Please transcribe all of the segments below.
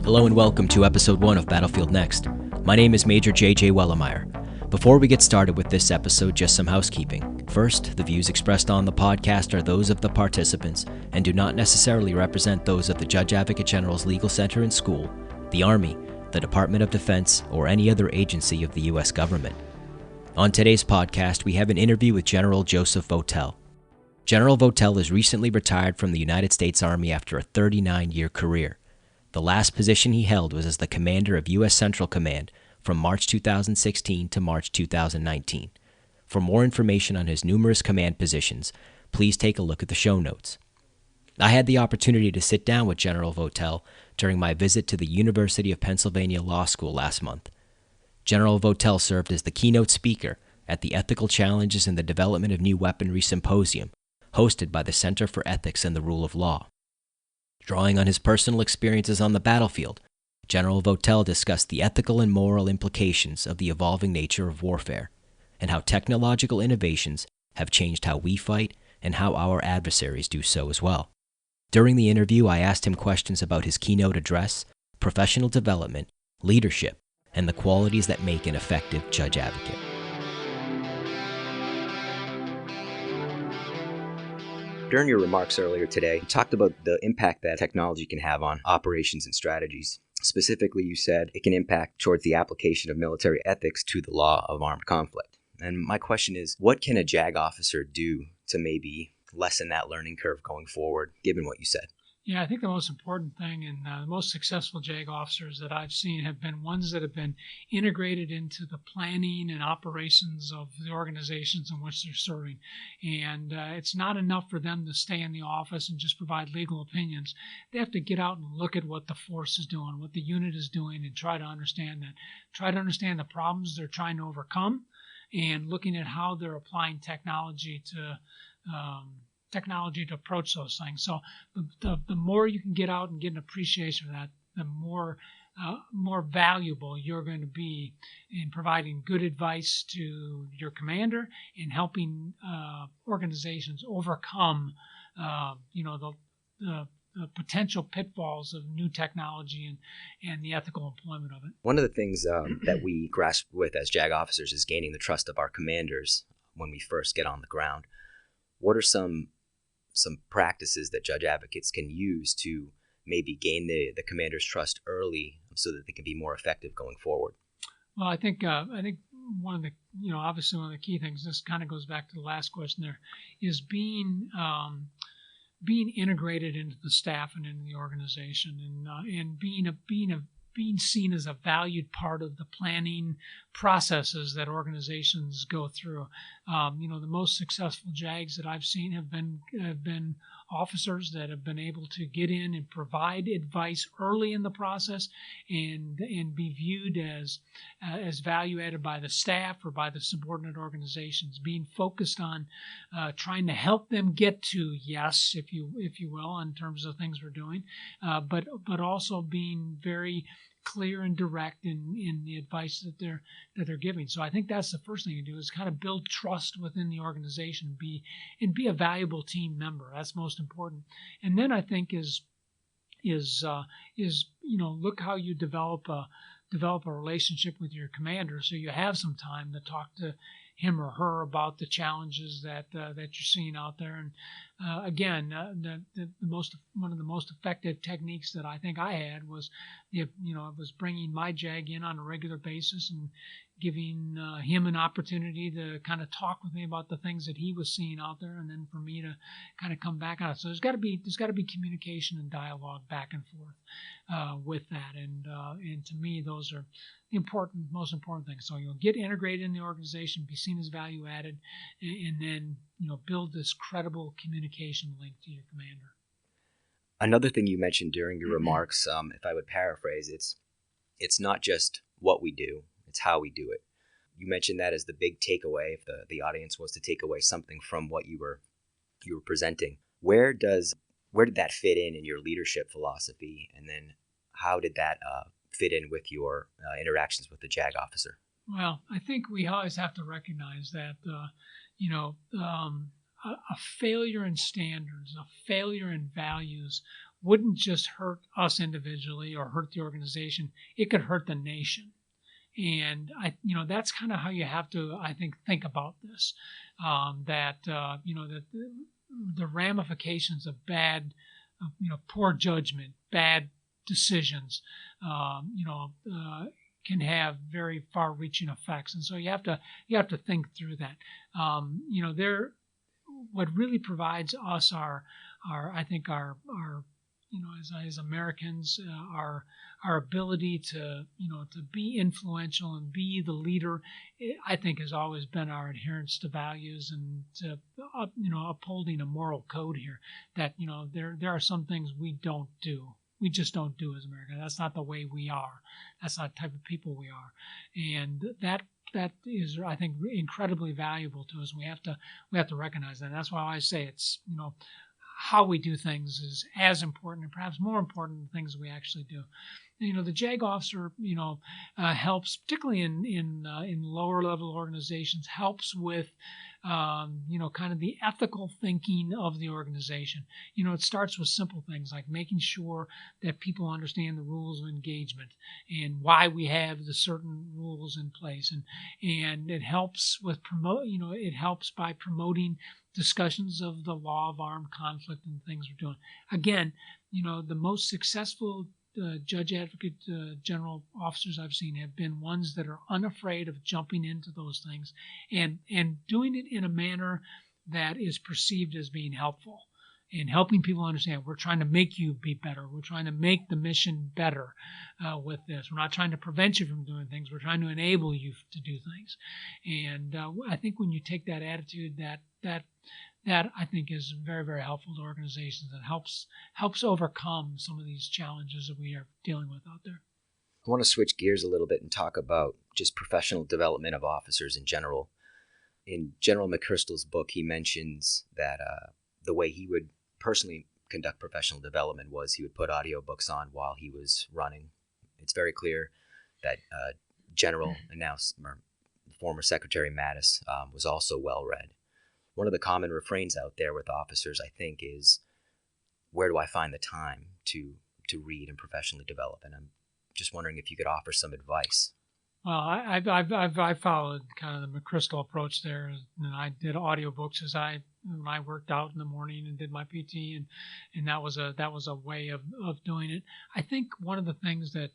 Hello and welcome to Episode 1 of Battlefield Next. My name is Major J.J. Wellemeyer. Before we get started with this episode, just some housekeeping. First, the views expressed on the podcast are those of the participants and do not necessarily represent those of the Judge Advocate General's Legal Center and School, the Army, the Department of Defense, or any other agency of the U.S. government. On today's podcast, we have an interview with General Joseph Votel. General Votel is recently retired from the United States Army after a 39-year career. The last position he held was as the commander of U.S. Central Command from March 2016 to March 2019. For more information on his numerous command positions, please take a look at the show notes. I had the opportunity to sit down with General Votel during my visit to the University of Pennsylvania Law School last month. General Votel served as the keynote speaker at the Ethical Challenges in the Development of New Weaponry Symposium, hosted by the Center for Ethics and the Rule of Law. Drawing on his personal experiences on the battlefield, General Votel discussed the ethical and moral implications of the evolving nature of warfare, and how technological innovations have changed how we fight and how our adversaries do so as well. During the interview, I asked him questions about his keynote address, professional development, leadership, and the qualities that make an effective judge advocate. During your remarks earlier today, you talked about the impact that technology can have on operations and strategies. Specifically, you said it can impact towards the application of military ethics to the law of armed conflict. And my question is, what can a JAG officer do to maybe lessen that learning curve going forward, given what you said? Yeah, I think the most important thing and the most successful JAG officers that I've seen have been ones that have been integrated into the planning and operations of the organizations in which they're serving. And it's not enough for them to stay in the office and just provide legal opinions. They have to get out and look at what the force is doing, what the unit is doing, and try to understand that. Try to understand the problems they're trying to overcome and looking at how they're applying technology to approach those things. So the more you can get out and get an appreciation of that, the more valuable you're going to be in providing good advice to your commander and helping organizations overcome the potential pitfalls of new technology and the ethical employment of it. One of the things that we grasp with as JAG officers is gaining the trust of our commanders when we first get on the ground. What are some practices that judge advocates can use to maybe gain the commander's trust early so that they can be more effective going forward? Well, I think one of the, obviously one of the key things, this kind of goes back to the last question there, is being integrated into the staff and into the organization and being seen as a valued part of the planning processes that organizations go through. The most successful JAGs that I've seen have been officers that have been able to get in and provide advice early in the process and be viewed as value added by the staff or by the subordinate organizations, being focused on trying to help them get to yes, if you will, in terms of things we're doing, but also being very clear and direct in the advice that they're giving. So I think that's the first thing you do is kind of build trust within the organization, be a valuable team member. That's most important. And then I think is look how you develop a relationship with your commander, so you have some time to talk to him or her about the challenges that you're seeing out there. And one of the most effective techniques that I think I had was bringing my JAG in on a regular basis and giving him an opportunity to kind of talk with me about the things that he was seeing out there, and then for me to kind of come back on it. So there's got to be communication and dialogue back and forth with that, and to me those are the most important things. So get integrated in the organization, be seen as value added, and then build this credible communication link to your commander. Another thing you mentioned during your remarks, if I would paraphrase, it's not just what we do, it's how we do it. You mentioned that as the big takeaway, if the audience was to take away something from what you were presenting. Where did that fit in your leadership philosophy, and then how did that fit in with your interactions with the JAG officer? Well, I think we always have to recognize that a failure in standards, a failure in values wouldn't just hurt us individually or hurt the organization. It could hurt the nation. And that's kind of how you have to, I think about this. That the ramifications of bad, poor judgment, bad decisions, can have very far-reaching effects, and so you have to think through that. What really provides us our as Americans, our ability to be influential and be the leader, I think, has always been our adherence to values and to upholding a moral code here. That there are some things we don't do. We just don't do as Americans. That's not the way we are. That's not the type of people we are, and that is, I think, incredibly valuable to us. We have to recognize that. And that's why I say it's how we do things is as important, and perhaps more important, than things we actually do. The JAG officer, helps, particularly in lower level organizations, helps with, kind of the ethical thinking of the organization. It starts with simple things like making sure that people understand the rules of engagement and why we have the certain rules in place, and it helps with it helps by promoting discussions of the law of armed conflict and things we're doing. Again, the most successful judge advocate general officers I've seen have been ones that are unafraid of jumping into those things and doing it in a manner that is perceived as being helpful and helping people understand we're trying to make you be better. We're trying to make the mission better with this. We're not trying to prevent you from doing things. We're trying to enable you to do things. And I think when you take that attitude, that I think is very, very helpful to organizations and helps overcome some of these challenges that we are dealing with out there. I want to switch gears a little bit and talk about just professional development of officers in general. In General McChrystal's book, he mentions that the way he would personally conduct professional development was he would put audiobooks on while he was running. It's very clear that General former Secretary Mattis was also well-read. One of the common refrains out there with officers, I think, is, where do I find the time to read and professionally develop? And I'm just wondering if you could offer some advice. Well, I followed kind of the McChrystal approach there, and I did audiobooks when I worked out in the morning and did my PT, and that was a way of doing it. I think one of the things that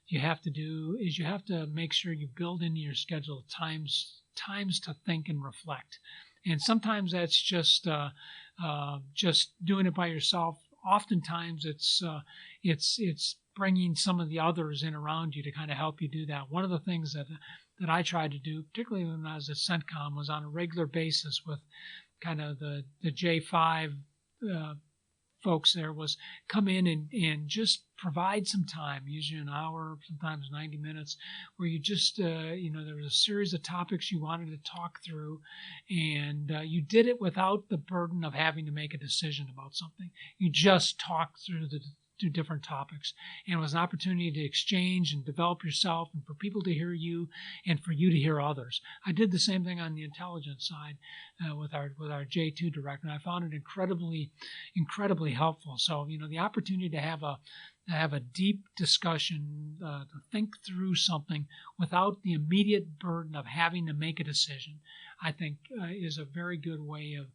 you have to do is you have to make sure you build into your schedule times to think and reflect. And sometimes that's just doing it by yourself. Oftentimes it's bringing some of the others in around you to kind of help you do that. One of the things that I tried to do, particularly when I was at CENTCOM, was on a regular basis with kind of the J5 folks there, was come in and just provide some time, usually an hour, sometimes 90 minutes, where you just, there was a series of topics you wanted to talk through, and you did it without the burden of having to make a decision about something. You just talked through the different topics, and it was an opportunity to exchange and develop yourself, and for people to hear you and for you to hear others. I did the same thing on the intelligence side with our J2 director, and I found it incredibly helpful. So the opportunity to have a deep discussion, to think through something without the immediate burden of having to make a decision, I think is a very good way of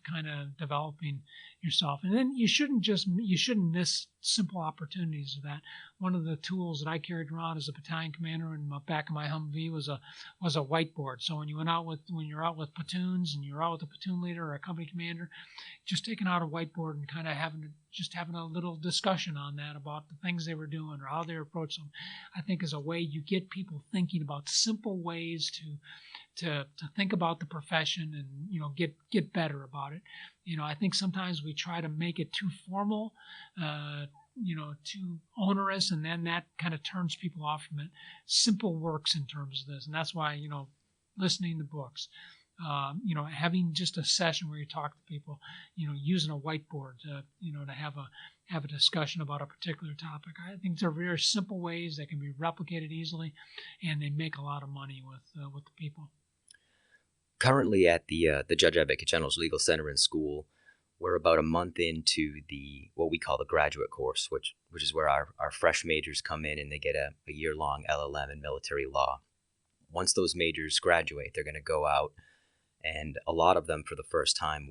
kind of developing yourself. And then you shouldn't miss simple opportunities of that. One of the tools that I carried around as a battalion commander in the back of my Humvee was a whiteboard. So when you're out with platoons and you're out with a platoon leader or a company commander, just taking out a whiteboard and kind of having a little discussion on that about the things they were doing or how they approach them, I think is a way you get people thinking about simple ways to think about the profession and get better about it. I think sometimes we try to make it too formal, too onerous, and then that kind of turns people off from it. Simple works in terms of this, and that's why listening to books, having just a session where you talk to people, using a whiteboard to have a discussion about a particular topic. I think they're very simple ways that can be replicated easily, and they make a lot of money with the people. Currently at the Judge Advocate General's Legal Center and School, we're about a month into what we call the graduate course, which is where our fresh majors come in and they get a year-long LLM in military law. Once those majors graduate, they're going to go out, and a lot of them for the first time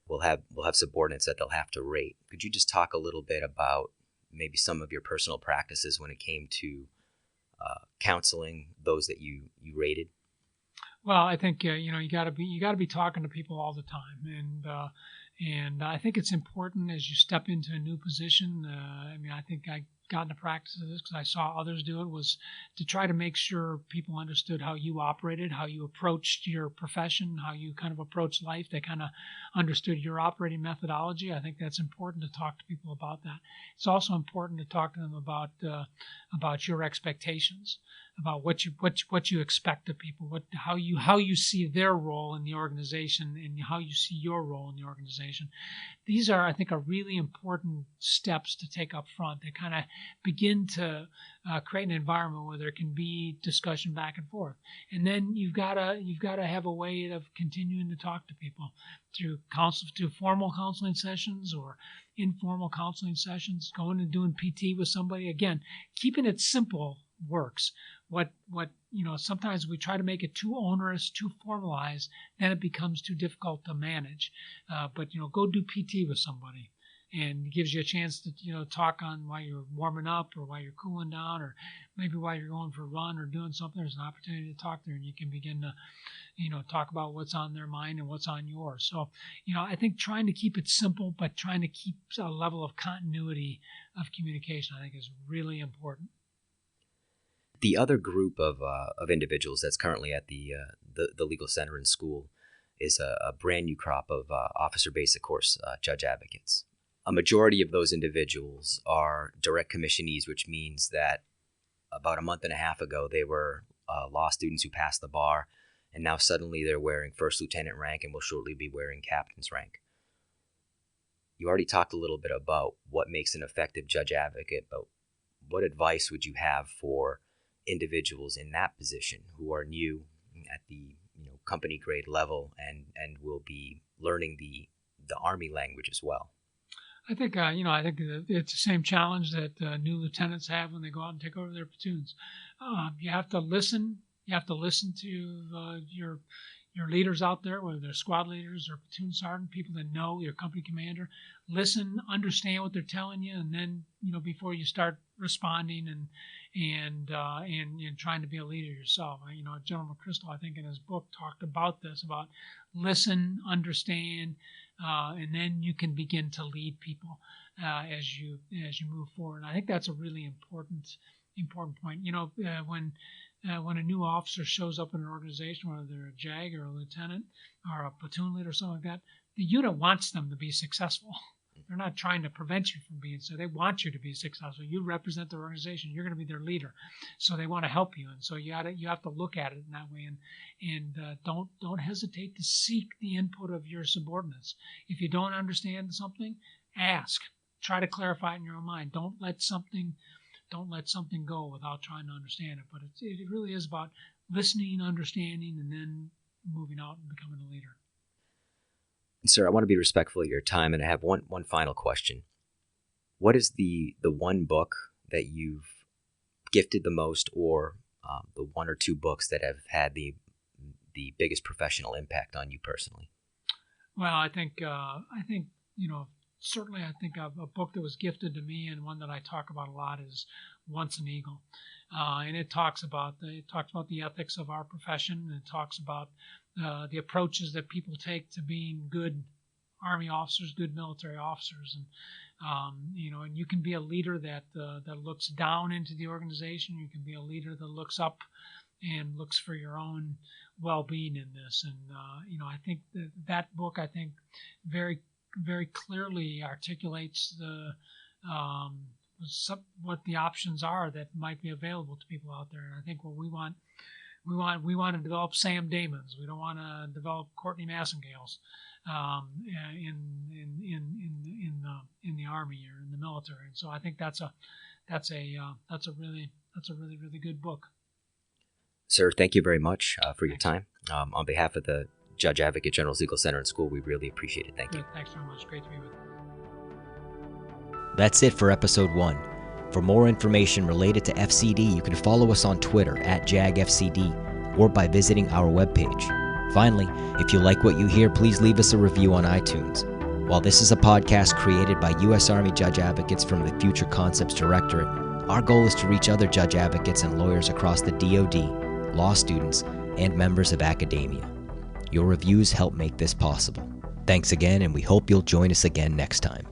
will have subordinates that they'll have to rate. Could you just talk a little bit about maybe some of your personal practices when it came to counseling those that you rated? Well, I think you got to be talking to people all the time, and I think it's important as you step into a new position. I think I got into practice of this because I saw others do it, was to try to make sure people understood how you operated, how you approached your profession, how you kind of approached life. They kind of understood your operating methodology. I think that's important to talk to people about that. It's also important to talk to them about your expectations, about what you expect of people, how you see their role in the organization and how you see your role in the organization. These are, I think, are really important steps to take up front. They kind of begin to create an environment where there can be discussion back and forth. And then you've got to have a way of continuing to talk to people through formal counseling sessions or informal counseling sessions, going and doing PT with somebody. Again, keeping it simple works. Sometimes we try to make it too onerous, too formalized, then it becomes too difficult to manage. But go do PT with somebody, and it gives you a chance to talk on while you're warming up or while you're cooling down, or maybe while you're going for a run or doing something. There's an opportunity to talk there, and you can begin to talk about what's on their mind and what's on yours. So I think trying to keep it simple, but trying to keep a level of continuity of communication, I think, is really important. The other group of individuals that's currently at the legal center and school is a brand new crop of officer basic course judge advocates. A majority of those individuals are direct commissionees, which means that about a month and a half ago they were law students who passed the bar, and now suddenly they're wearing first lieutenant rank and will shortly be wearing captain's rank. You already talked a little bit about what makes an effective judge advocate, but what advice would you have for individuals in that position who are new at the company grade level and will be learning the Army language as well? I think it's the same challenge that new lieutenants have when they go out and take over their platoons. You have to listen. You have to listen to your leaders out there, whether they're squad leaders or platoon sergeant, people that know your company commander. Listen, understand what they're telling you, and then before you start responding and trying to be a leader yourself. General McChrystal, I think, in his book talked about this, about listen, understand, and then you can begin to lead people as you move forward. And I think that's a really important point. When a new officer shows up in an organization, whether they're a JAG or a lieutenant or a platoon leader or something like that, the unit wants them to be successful. They're not trying to prevent you from being so. They want you to be successful. You represent their organization. You're going to be their leader, so they want to help you. And so you have to look at it in that way, and don't hesitate to seek the input of your subordinates. If you don't understand something, ask. Try to clarify it in your own mind. Don't let something go without trying to understand it. But it really is about listening, understanding, and then moving out and becoming a leader. Sir, I want to be respectful of your time, and I have one final question. What is the one book that you've gifted the most, or the one or two books that have had the biggest professional impact on you personally? Well, I think certainly I think a book that was gifted to me and one that I talk about a lot is Once an Eagle. And it talks about the ethics of our profession, and it talks about the approaches that people take to being good Army officers, good military officers, and and you can be a leader that looks down into the organization. You can be a leader that looks up and looks for your own well-being in this. And I think that book, I think, very very clearly articulates what the options are that might be available to people out there. And I think what we want to develop Sam Damons. We don't want to develop Courtney Massengales in the Army or in the military. And so I think that's a really good book. Sir, thank you very much for your time. On behalf of the Judge Advocate General's Legal Center and School, we really appreciate it. Thank you. Thanks very much. Great to be with you. That's it for episode 1. For more information related to FCD, you can follow us on Twitter @JagFCD or by visiting our webpage. Finally, if you like what you hear, please leave us a review on iTunes. While this is a podcast created by U.S. Army Judge Advocates from the Future Concepts Directorate, our goal is to reach other judge advocates and lawyers across the DoD, law students, and members of academia. Your reviews help make this possible. Thanks again, and we hope you'll join us again next time.